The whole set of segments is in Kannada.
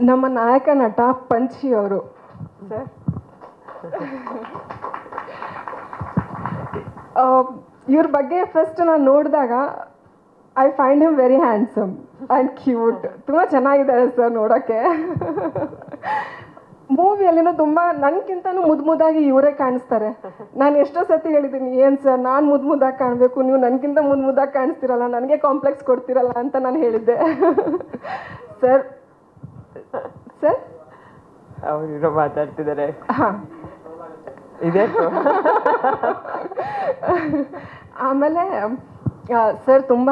ನಮ್ಮ ನಾಯಕ ನಟ ಪಂಚಿ ಅವರು ಸರ್. ಇವ್ರ ಬಗ್ಗೆ ಫಸ್ಟ್ ನಾನು ನೋಡಿದಾಗ I find him very handsome and cute. ತುಂಬ ಚೆನ್ನಾಗಿದ್ದಾರೆ ಸರ್ ನೋಡೋಕ್ಕೆ. ಮೂವಿಯಲ್ಲಿನೂ ತುಂಬ ನನಗಿಂತನೂ ಮುದ್ದಾಗಿ ಇವರೇ ಕಾಣಿಸ್ತಾರೆ. ನಾನು ಎಷ್ಟೋ ಸತಿ ಹೇಳಿದ್ದೀನಿ, ಏನು ಸರ್ ನಾನು ಮುದ್ದಾಗಿ ಕಾಣಬೇಕು, ನೀವು ನನಗಿಂತ ಮುದ್ದಾಗಿ ಕಾಣಿಸ್ತಿರಲ್ಲ, ನನಗೆ ಕಾಂಪ್ಲೆಕ್ಸ್ ಕೊಡ್ತಿರಲ್ಲ ಅಂತ ನಾನು ಹೇಳಿದ್ದೆ. ಸರ್ ಸರ್ ಅವರಿರೋ ಮಾತಾಡ್ತಿದ್ದಾರೆ. ಹಾಂ, ಇದೆ ಆಮೇಲೆ ಸರ್ ತುಂಬ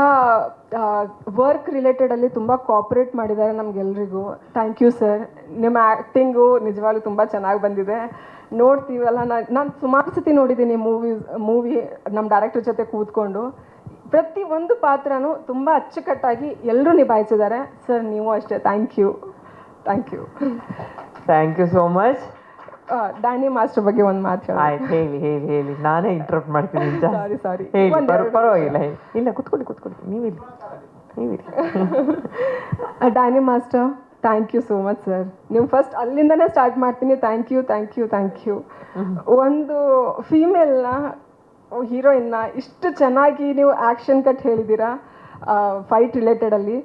ವರ್ಕ್ ರಿಲೇಟೆಡಲ್ಲಿ ತುಂಬ ಕೋಆಪ್ರೇಟ್ ಮಾಡಿದ್ದಾರೆ ನಮಗೆಲ್ರಿಗೂ. Thank you sir. ನಿಮ್ಮ ಆ್ಯಕ್ಟಿಂಗು ನಿಜವಾಗ್ಲೂ ತುಂಬ ಚೆನ್ನಾಗಿ ಬಂದಿದೆ. ನೋಡ್ತೀವಲ್ಲ, ನಾನು ಸುಮಾರು ಸತಿ ನೋಡಿದ್ದೀನಿ ಮೂವಿ ನಮ್ಮ ಡೈರೆಕ್ಟರ್ ಜೊತೆ ಕೂತ್ಕೊಂಡು. ಪ್ರತಿಯೊಂದು ಪಾತ್ರನೂ ತುಂಬ ಅಚ್ಚುಕಟ್ಟಾಗಿ ಎಲ್ಲರೂ ನಿಭಾಯಿಸಿದ್ದಾರೆ ಸರ್. ನೀವು ಅಷ್ಟೇ. Thank you thank you so much. Danny master ಬಗ್ಗೆ ಒಂದು ಮಾತು. ಆಯ್ತು, ಹೇಳಿ ಹೇಳಿ ಹೇಳಿ. ನಾನೇ ಇಂಟರಪ್ಟ್ ಮಾಡ್ತೀನಿ. ಸಾರಿ ಹೇಳಿ, ಪರವಾಗಿಲ್ಲ. ಇಲ್ಲ, ಕುತ್ಕೊಳ್ಳಿ. ನೀವಿಲ್ಲ. Danny master, thank you so much sir. ನೀವು ಫಸ್ಟ್ ಅಲ್ಲಿಂದನೇ ಸ್ಟಾರ್ಟ್ ಮಾಡ್ತೀನಿ. Thank you. ಒಂದು ಫೀಮೇಲ್ನ ಹೀರೋಯಿನ್ನ ಇಷ್ಟು ಚೆನ್ನಾಗಿ ನೀವು ಆ್ಯಕ್ಷನ್ ಕಟ್ ಹೇಳಿದ್ದೀರಾ ಫೈಟ್ ರಿಲೇಟೆಡಲ್ಲಿ.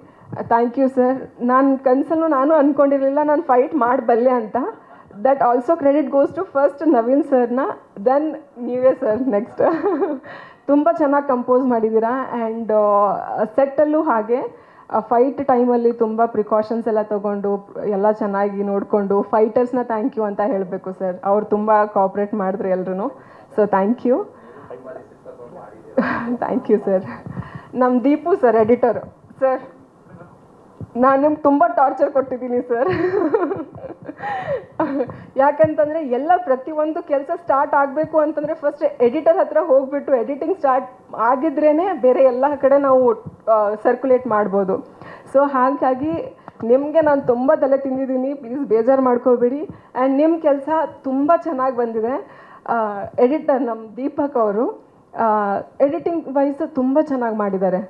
Thank you sir. ನಾನು ಕನಸಲ್ಲೂ ನಾನು ಅಂದ್ಕೊಂಡಿರಲಿಲ್ಲ ನಾನು ಫೈಟ್ ಮಾಡಬಲ್ಲೆ ಅಂತ. That also credit goes to first Naveen ಸರ್ನ, ದೆನ್ ನೀವೇ ಸರ್ ನೆಕ್ಸ್ಟ್. ತುಂಬ ಚೆನ್ನಾಗಿ ಕಂಪೋಸ್ ಮಾಡಿದ್ದೀರಾ. ಆ್ಯಂಡ್ ಸೆಟ್ಟಲ್ಲೂ ಹಾಗೆ ಫೈಟ್ ಟೈಮಲ್ಲಿ ತುಂಬ ಪ್ರಿಕಾಷನ್ಸ್ ಎಲ್ಲ ತೊಗೊಂಡು ಎಲ್ಲ ಚೆನ್ನಾಗಿ ನೋಡಿಕೊಂಡು ಫೈಟರ್ಸ್ನ ಥ್ಯಾಂಕ್ ಯು ಅಂತ ಹೇಳಬೇಕು ಸರ್. ಅವ್ರು ತುಂಬ ಕೋಆಪ್ರೇಟ್ ಮಾಡಿದ್ರು ಎಲ್ರೂ. So thank you sir. ನಮ್ಮ ದೀಪು ಸರ್, ಎಡಿಟರು ಸರ್, ನಾನು ನಿಮ್ಗೆ ತುಂಬ ಟಾರ್ಚರ್ ಕೊಟ್ಟಿದ್ದೀನಿ ಸರ್. ಯಾಕಂತಂದರೆ ಪ್ರತಿಯೊಂದು ಕೆಲಸ ಸ್ಟಾರ್ಟ್ ಆಗಬೇಕು ಅಂತಂದರೆ ಫಸ್ಟ್ ಎಡಿಟರ್ ಹತ್ರ ಹೋಗ್ಬಿಟ್ಟು ಎಡಿಟಿಂಗ್ ಸ್ಟಾರ್ಟ್ ಆಗಿದ್ರೇ ಬೇರೆ ಎಲ್ಲ ಕಡೆ ನಾವು ಸರ್ಕ್ಯುಲೇಟ್ ಮಾಡ್ಬೋದು. ಸೊ ಹಾಗಾಗಿ ನಿಮಗೆ ನಾನು ತುಂಬ ತಲೆ ತಿಂದಿದ್ದೀನಿ, ಪ್ಲೀಸ್ ಬೇಜಾರು ಮಾಡ್ಕೋಬೇಡಿ. ಆ್ಯಂಡ್ ನಿಮ್ಮ ಕೆಲಸ ತುಂಬ ಚೆನ್ನಾಗಿ ಬಂದಿದೆ. ಎಡಿಟರ್ ನಮ್ಮ ದೀಪಕ್ ಅವರು ಎಡಿಟಿಂಗ್ ವೈಸ್ ತುಂಬ ಚೆನ್ನಾಗಿ ಮಾಡಿದ್ದಾರೆ.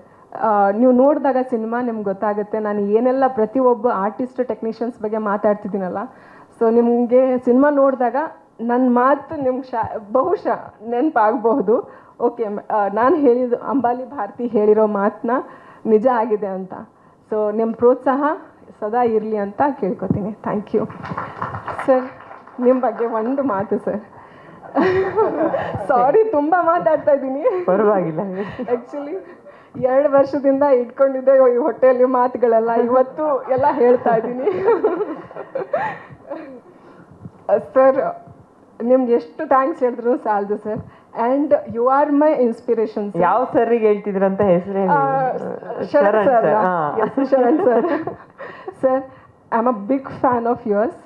ನೀವು ನೋಡಿದಾಗ ಸಿನಿಮಾ ನಿಮ್ಗೆ ಗೊತ್ತಾಗುತ್ತೆ ನಾನು ಏನೆಲ್ಲ ಪ್ರತಿಯೊಬ್ಬ ಆರ್ಟಿಸ್ಟ್ ಟೆಕ್ನಿಷಿಯನ್ಸ್ ಬಗ್ಗೆ ಮಾತಾಡ್ತಿದ್ದೀನಲ್ಲ. ಸೊ ನಿಮಗೆ ಸಿನಿಮಾ ನೋಡಿದಾಗ ನನ್ನ ಮಾತು ನಿಮ್ಗೆ ಬಹುಶಃ ನೆನಪಾಗಬಹುದು. ಓಕೆ, ನಾನು ಹೇಳಿದ್ದು ಅಂಬಾಲಿ ಭಾರತಿ ಹೇಳಿರೋ ಮಾತನ್ನ ನಿಜ ಆಗಿದೆ ಅಂತ. ಸೊ ನಿಮ್ಮ ಪ್ರೋತ್ಸಾಹ ಸದಾ ಇರಲಿ ಅಂತ ಕೇಳ್ಕೊತೀನಿ. Thank you sir. ನಿಮ್ಮ ಬಗ್ಗೆ ಒಂದು ಮಾತು ಸರ್. ಸಾರಿ, ತುಂಬ ಮಾತಾಡ್ತಾ ಇದ್ದೀನಿ. ಪರವಾಗಿಲ್ಲ. ಆ್ಯಕ್ಚುಲಿ 2 ವರ್ಷದಿಂದ ಇಟ್ಕೊಂಡಿದ್ದೆ ಈ ಹೊಟ್ಟೆಯಲ್ಲಿ ಮಾತುಗಳೆಲ್ಲ ಇವತ್ತು ಎಲ್ಲ ಹೇಳ್ತಾ ಇದ್ದೀನಿ. ಸರ್ ನಿಮ್ಗೆ ಎಷ್ಟು ಥ್ಯಾಂಕ್ಸ್ ಹೇಳಿದ್ರು ಸಾಲದು sir. And you are my inspiration. ಯಾವ ಸರ್ರಿಗೆ ಹೇಳ್ತಿದ್ರಂತ ಹೆಸರು? Sharan sir. Sharan sir. Sir, I am a big fan of yours.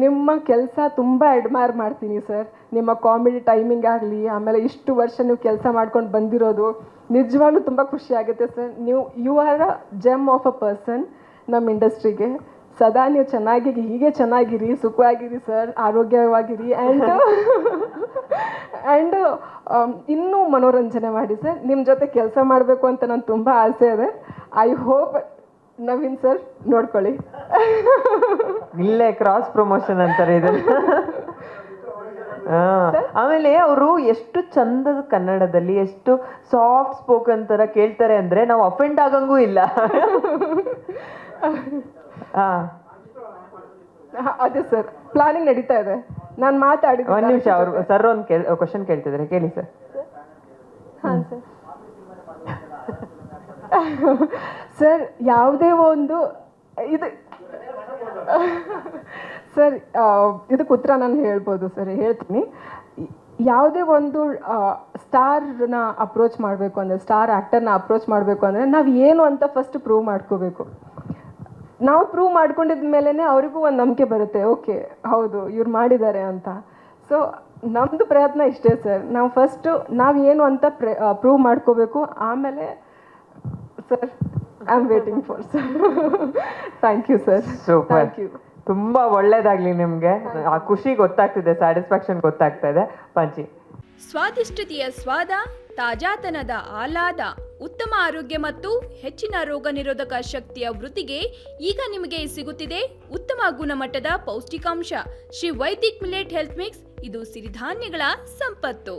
ನಿಮ್ಮ ಕೆಲಸ ತುಂಬ ಅಡ್ಮೈರ್ ಮಾಡ್ತೀನಿ ಸರ್. ನಿಮ್ಮ ಕಾಮಿಡಿ ಟೈಮಿಂಗ್ ಆಗಲಿ, ಆಮೇಲೆ ಇಷ್ಟು ವರ್ಷ ನೀವು ಕೆಲಸ ಮಾಡ್ಕೊಂಡು ಬಂದಿರೋದು ನಿಜವಾಗ್ಲೂ ತುಂಬ ಖುಷಿ ಆಗುತ್ತೆ sir. You are a gem of a person ನಮ್ಮ ಇಂಡಸ್ಟ್ರಿಗೆ. ಸದಾ ನೀವು ಹೀಗೆ ಚೆನ್ನಾಗಿರಿ, ಸುಖವಾಗಿರಿ ಸರ್, ಆರೋಗ್ಯವಾಗಿರಿ. ಆ್ಯಂಡ್ ಇನ್ನೂ ಮನೋರಂಜನೆ ಮಾಡಿ ಸರ್. ನಿಮ್ಮ ಜೊತೆ ಕೆಲಸ ಮಾಡಬೇಕು ಅಂತ ನಾನು ತುಂಬ ಆಸೆ ಇದೆ. ಐ ಹೋಪ್ ನವೀನ್ ಸರ್ ನೋಡ್ಕೊಳ್ಳಿ. ಇಲ್ಲೇ ಕ್ರಾಸ್ ಪ್ರಮೋಷನ್ ಅಂತಾರೆ ಇದನ್ನ. ಆಮೇಲೆ ಅವರು ಎಷ್ಟು ಚಂದದ ಕನ್ನಡದಲ್ಲಿ ಎಷ್ಟು ಸಾಫ್ಟ್ ಸ್ಪೋಕನ್ ತರ ಕೇಳ್ತಾರೆ ಅಂದ್ರೆ ನಾವು ಅಫೆಂಡ್ ಆಗಂಗೂ ಇಲ್ಲ. ಅದೇ ಸರ್, ಪ್ಲಾನಿಂಗ್ ನಡೀತಾ ಇದೆ. ನಾನು ಮಾತಾಡಿದ್ದೆ. ಒಂದ್ ನಿಮಿಷ, ಅವರು ಸರ್ ಒಂದು ಕ್ವಶನ್ ಕೇಳ್ತಿದ್ದಾರೆ, ಕೇಳಿ ಸರ್. ಹಾಂ ಸರ್. ಸರ್, ಯಾವುದೇ ಒಂದು ಇದು ಸರ್, ಇದಕ್ಕೆ ಉತ್ತರ ನಾನು ಹೇಳ್ಬೋದು ಸರ್, ಹೇಳ್ತೀನಿ. ಯಾವುದೇ ಒಂದು ಸ್ಟಾರ್ನ ಅಪ್ರೋಚ್ ಮಾಡಬೇಕು ಅಂದರೆ, ಸ್ಟಾರ್ ಆ್ಯಕ್ಟರ್ನ ಅಪ್ರೋಚ್ ಮಾಡಬೇಕು ಅಂದರೆ ನಾವು ಏನು ಅಂತ ಫಸ್ಟ್ ಪ್ರೂವ್ ಮಾಡ್ಕೋಬೇಕು. ನಾವು ಪ್ರೂವ್ ಮಾಡ್ಕೊಂಡಿದ ಮೇಲೇ ಅವರಿಗೂ ಒಂದು ನಂಬಿಕೆ ಬರುತ್ತೆ, ಓಕೆ ಹೌದು ಇವ್ರು ಮಾಡಿದ್ದಾರೆ ಅಂತ. ಸೊ ನಮ್ಮದು ಪ್ರಯತ್ನ ಇಷ್ಟೇ ಸರ್. ನಾವು ಫಸ್ಟು ಏನು ಅಂತ ಪ್ರೂವ್ ಮಾಡ್ಕೋಬೇಕು. ಆಮೇಲೆ sir, I am waiting for sir. Thank you sir. Thank you. ತುಂಬಾ ಒಳ್ಳೇದಾಗ್ಲಿ ನಿಮ್ಗೆ. ಆ ಖುಷಿ ಗೊತ್ತಾಗ್ತಿದೆ, ಸ್ಯಾಟಿಸ್ಫ್ಯಾಕ್ಷನ್ ಗೊತ್ತಾಗ್ತಾ ಇದೆ. ಪಂಚಿ, ಸ್ವಾದಿಷ್ಟತೆಯ ಸ್ವಾದ ತಾಜಾತನದ ಆಹ್ಲಾದ, ಉತ್ತಮ ಆರೋಗ್ಯ ಮತ್ತು ಹೆಚ್ಚಿನ ರೋಗ ನಿರೋಧಕ ಶಕ್ತಿಯ ವೃದ್ಧಿಗೆ ಈಗ ನಿಮಗೆ ಸಿಗುತ್ತಿದೆ ಉತ್ತಮ ಗುಣಮಟ್ಟದ ಪೌಷ್ಟಿಕಾಂಶ. Shri Vaidik millet health mix, ಇದು ಸಿರಿಧಾನ್ಯಗಳ ಸಂಪತ್ತು.